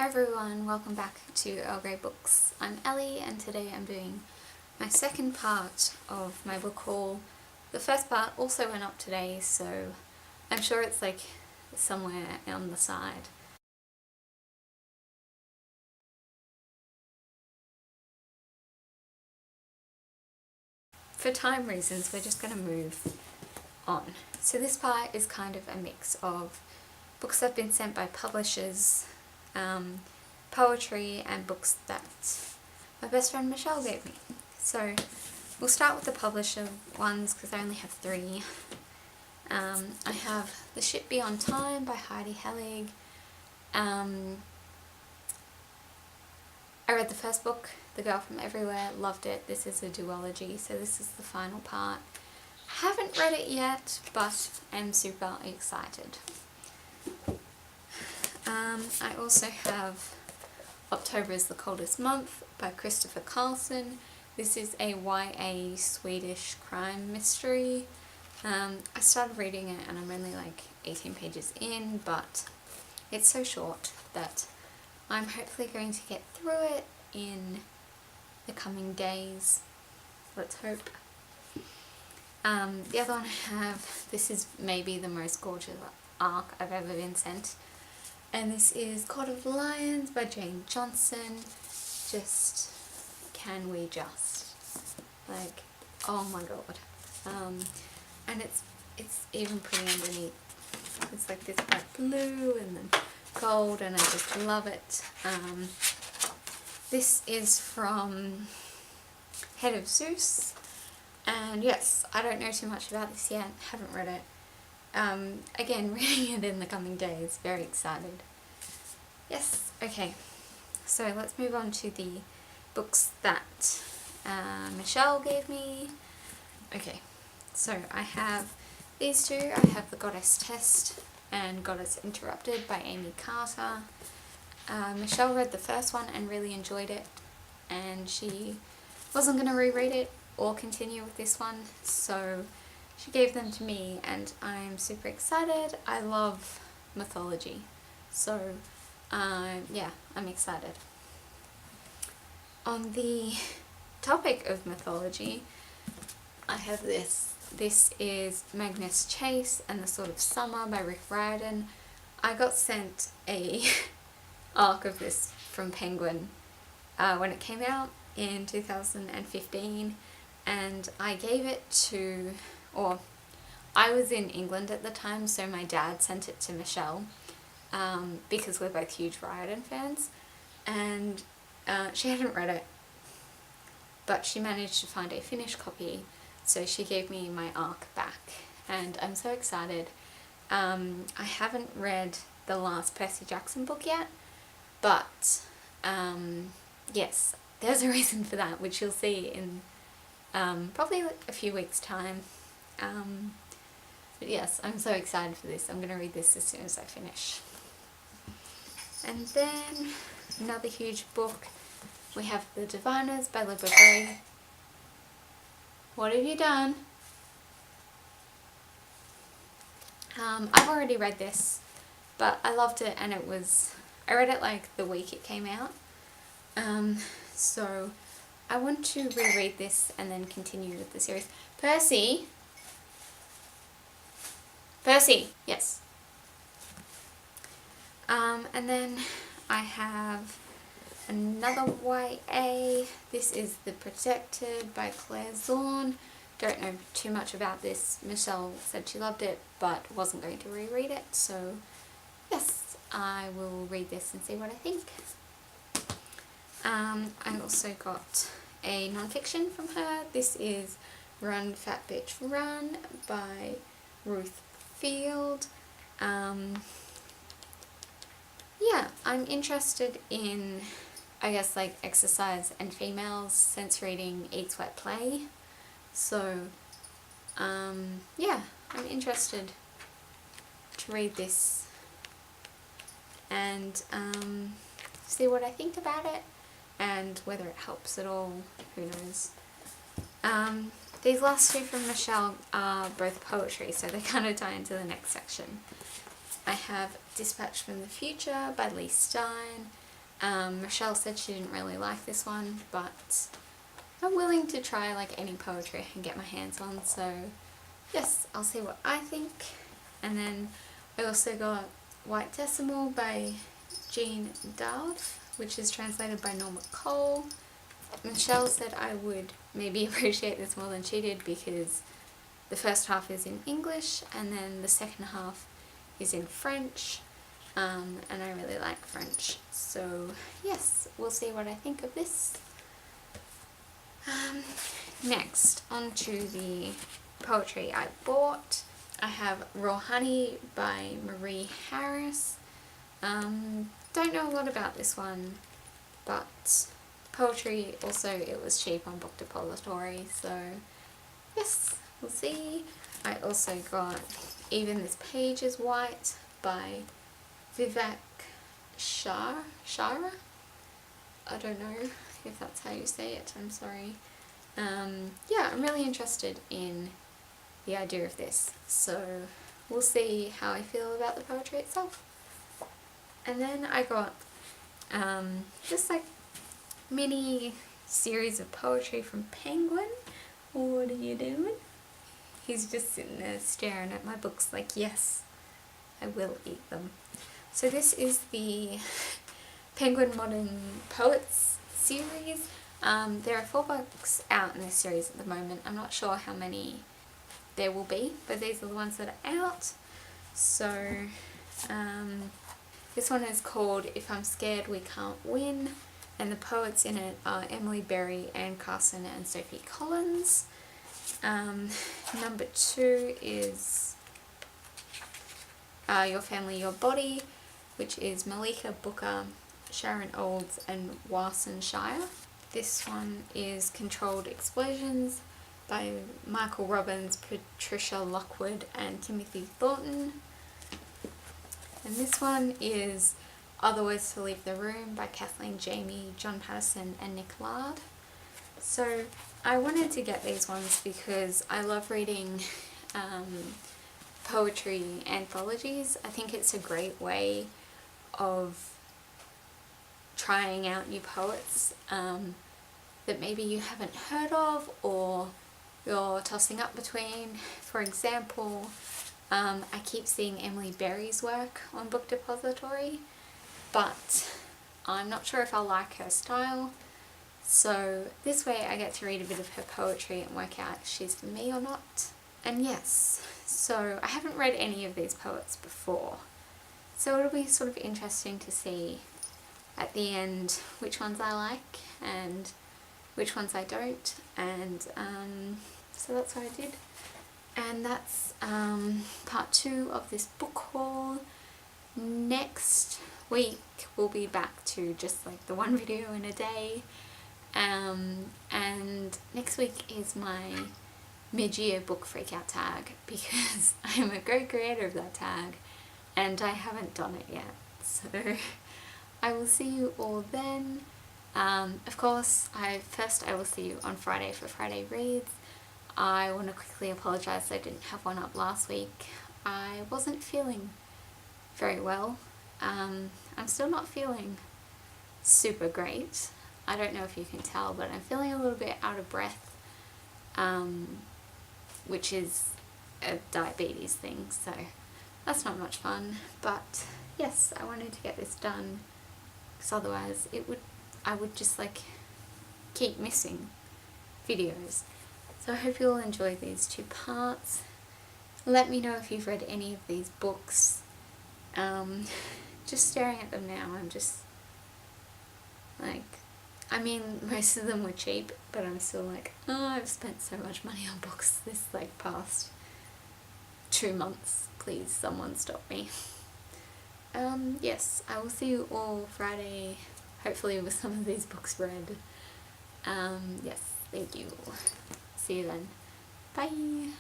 Hi everyone, welcome back to Earl Grey Books. I'm Ellie and today I'm doing my second part of my book haul. The first part also went up today, so I'm sure it's like somewhere on the side. For time reasons, we're just going to move on. So this part is kind of a mix of books that have been sent by publishers, poetry and books that my best friend Michelle gave me. So we'll start with the publisher ones because I only have three. I have The Ship Beyond Time by Heidi Hellig. I read the first book, The Girl from Everywhere, loved it. This is a duology, so this is the final part. Haven't read it yet, but I'm super excited. I also have October is the Coldest Month by Christopher Carlson. This is a YA Swedish crime mystery. I started reading it and I'm only like 18 pages in, but it's so short that I'm hopefully going to get through it in the coming days. Let's hope. The other one I have, this is maybe the most gorgeous arc I've ever been sent. And this is Court of Lions by Jane Johnson. Just, can we just? Like, oh my god. And it's even pretty underneath. It's like this bright blue and then gold, and I just love it. This is from Head of Zeus, and yes, I don't know too much about this yet, haven't read it. Again, reading it in the coming days, very excited. Yes, okay, so let's move on to the books that Michelle gave me. Okay, so I have these two. I have The Goddess Test and Goddess Interrupted by Amy Carter. Michelle read the first one and really enjoyed it, and she wasn't going to reread it or continue with this one, so she gave them to me and I'm super excited. I love mythology, so yeah, I'm excited. On the topic of mythology, I have this. This is Magnus Chase and the Sword of Summer by Rick Riordan. I got sent a arc of this from Penguin when it came out in 2015, and I gave it to, or I was in England at the time, so my dad sent it to Michelle because we're both huge Riordan fans, and she hadn't read it, but she managed to find a finished copy, so she gave me my arc back and I'm so excited. I haven't read the last Percy Jackson book yet, but yes, there's a reason for that, which you'll see in probably a few weeks' time. But yes, I'm so excited for this. I'm going to read this as soon as I finish. And then another huge book, we have The Diviners by Libba Bray. What have you done? I've already read this, but I loved it, and I read it like the week it came out. So I want to reread this and then continue with the series. Percy! Percy! Yes. And then I have another YA. This is The Protected by Claire Zorn. Don't know too much about this. Michelle said she loved it but wasn't going to reread it, so yes, I will read this and see what I think. I also got a non-fiction from her. This is Run Fat Bitch Run by Ruth Field. Yeah, I'm interested in, I guess, like exercise and females since reading Eat Sweat Play. So, yeah, I'm interested to read this and see what I think about it and whether it helps at all, who knows. These last two from Michelle are both poetry, so they kind of tie into the next section. I have Dispatch from the Future by Lee Stein. Michelle said she didn't really like this one, but I'm willing to try like any poetry I can get my hands on, so yes, I'll see what I think. And then I also got White Decimal by Jean Dove, which is translated by Norma Cole. Michelle said I would maybe appreciate this more than she did because the first half is in English and then the second half is in French, and I really like French, so yes, we'll see what I think of this. Next, on to the poetry I bought. I have Raw Honey by Marie Harris. Don't know a lot about this one, but poetry also, it was cheap on Book Depository, so yes, we'll see. I also got Even This Page is White by Vivek Shara? I don't know if that's how you say it, I'm sorry. Yeah, I'm really interested in the idea of this, so we'll see how I feel about the poetry itself. And then I got just like mini series of poetry from Penguin. What are you doing? He's just sitting there staring at my books like, yes, I will eat them. So this is the Penguin Modern Poets series. There are 4 books out in this series at the moment. I'm not sure how many there will be, but these are the ones that are out. So this one is called If I'm Scared We Can't Win, and the poets in it are Emily Berry, Anne Carson and Sophie Collins. Number 2 is Your Family, Your Body, which is Malika Booker, Sharon Olds and Warson Shire. This one is Controlled Explosions by Michael Robbins, Patricia Lockwood and Timothy Thornton. And this one is Other Words to Leave the Room by Kathleen Jamie, John Patterson and Nick Lard. So I wanted to get these ones because I love reading poetry anthologies. I think it's a great way of trying out new poets that maybe you haven't heard of or you're tossing up between. For example, I keep seeing Emily Berry's work on Book Depository, but I'm not sure if I'll like her style. So this way I get to read a bit of her poetry and work out if she's for me or not. And yes, so I haven't read any of these poets before, so it'll be sort of interesting to see at the end which ones I like and which ones I don't, and so that's what I did. And that's part 2 of this book haul. Next week we'll be back to just like the one video in a day, and next week is my mid-year book freakout tag because I'm a great creator of that tag and I haven't done it yet, so I will see you all then. Of course, I will see you on Friday for Friday Reads. I want to quickly apologise I didn't have one up last week. I wasn't feeling very well. I'm still not feeling super great. I don't know if you can tell, but I'm feeling a little bit out of breath, which is a diabetes thing, so that's not much fun. But yes, I wanted to get this done because otherwise I would just like keep missing videos. So I hope you'll enjoy these 2 parts. Let me know if you've read any of these books. Just staring at them now, I'm just like, I mean, most of them were cheap, but I'm still like, oh, I've spent so much money on books this like past 2 months. Please, someone stop me. Yes, I will see you all Friday, hopefully with some of these books read. Yes, thank you. See you then. Bye!